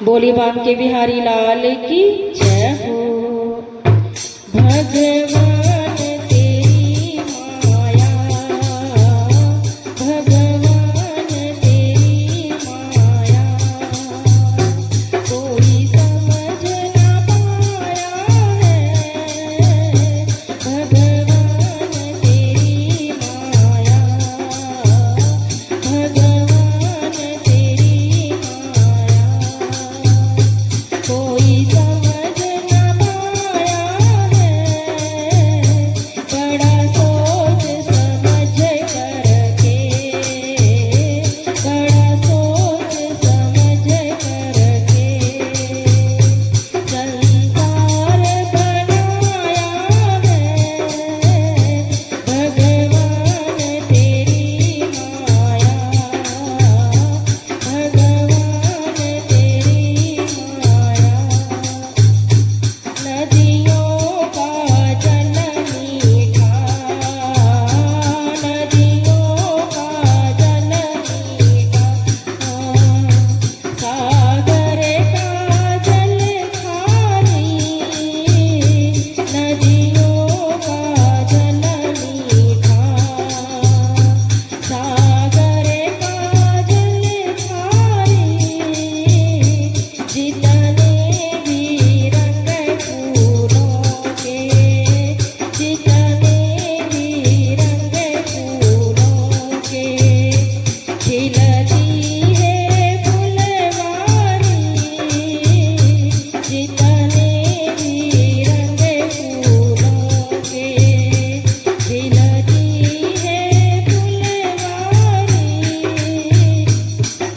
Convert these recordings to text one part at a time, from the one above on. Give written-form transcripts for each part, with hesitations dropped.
बोली बांके बिहारी लाल की जय हो। भगवान तेरी माया, भगवान तेरी माया, कोई समझ ना पाया है। भगवान तेरी माया, भगवान तेरी माया, कोई समझ ना पाया है। बड़ा सोच समझ करके, बड़ा सोच समझ करके संसार बनाया है। भगवान तेरी माया, भगवान तेरी माया, नदियों का जल मीठा, नदियों का जल मीठा, सागर का जल खारी, नदियों का जल मीठा, सागर का जल खारी, जितने भी रंग फूलों के, जितने भी रंग फूलों के, खिलती है फुलवारी, जितने भी रंग फूलों के, खिलती है फुलवारी,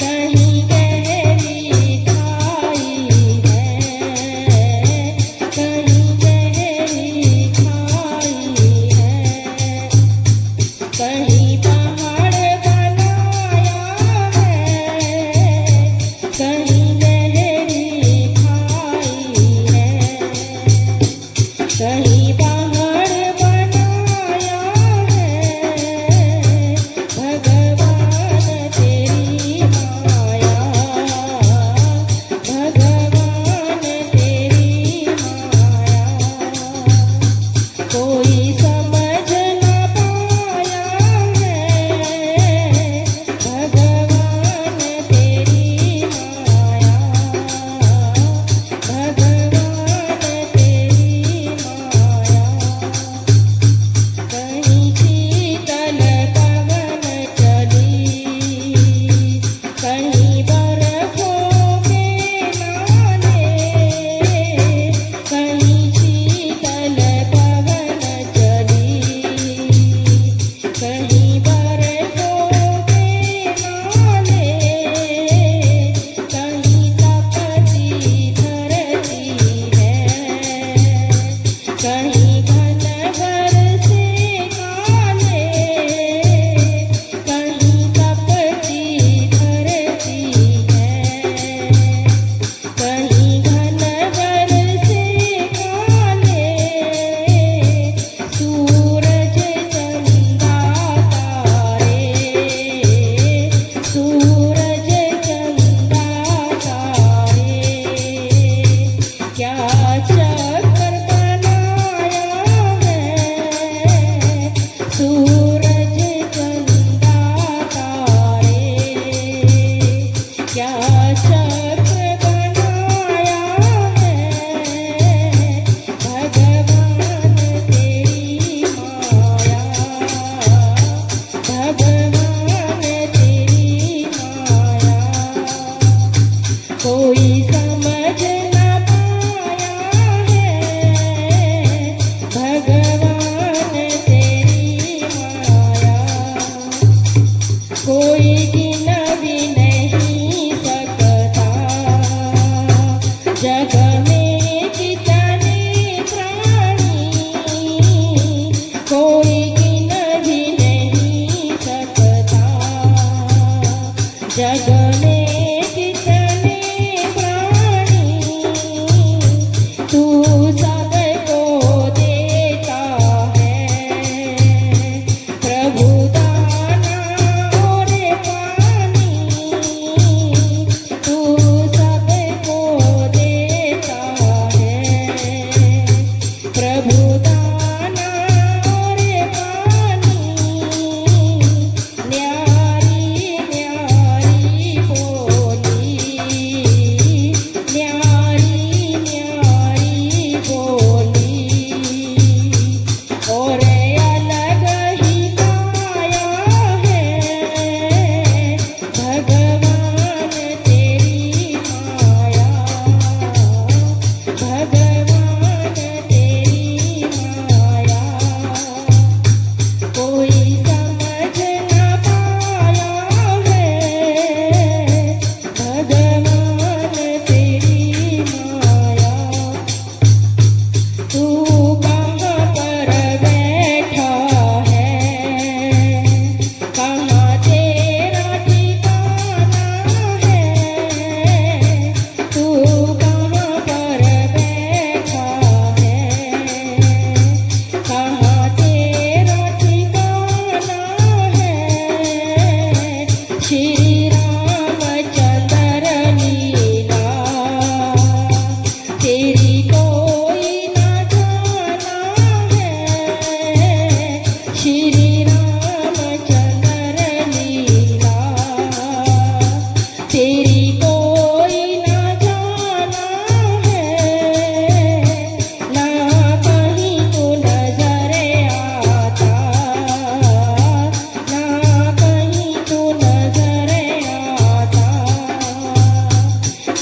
कहीं गहरी खाई है, कहीं गहरी खाई है, कहीं पहाड़ बनाया है, कहीं गहरी खाई है, कहीं पहाड़ बनाया है। भगवान तेरी माया, भगवान तेरी माया, कोई समझ ना पाया है। भगवान तेरी माया, भगवान तेरी माया, कहीं शीतल पवन चली, कहीं बरफों के नाले, कहीं शीतल पवन चली, कहीं बरफों के नाले, कहीं तपती धरती है, कहीं घन बरसे काले, कहीं तपती धरती है, कहीं घन बरसे काले, सूरज चंदा तारे, सूरज चंदा तारे, क्या चक्र बनाया है। सूरज चंदा तारे, क्या चक्र बनाया है। भगवान तेरी माया, भगवान तेरी माया, कोई समझ ना पाया है। भगवान तेरी माया, कोई गिन भी नहीं सकता, जग में जितने प्राणी, कोई गिन भी नहीं सकता, जग में जितने प्राणी, तू सबको देता है। प्रभु दाना और पानी, तू सबको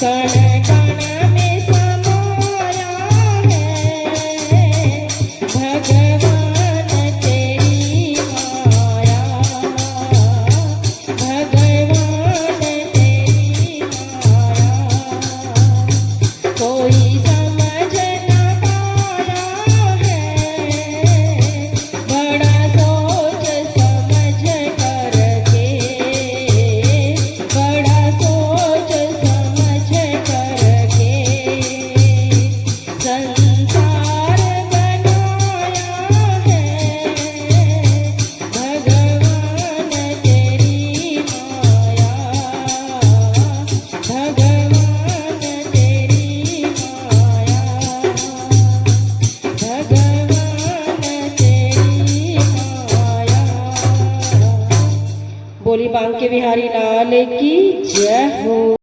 कण कण में समाया है भगवान तेरी माया, भगवान तेरी माया। कोई समझ न पाया है बड़ा सोच समझ करके, बड़ा सोच समझ करके संसार बनाया है भगवान तेरी माया, भगवान तेरी माया, भगवान तेरी माया। बोली बांके बिहारी लाल की जय हो।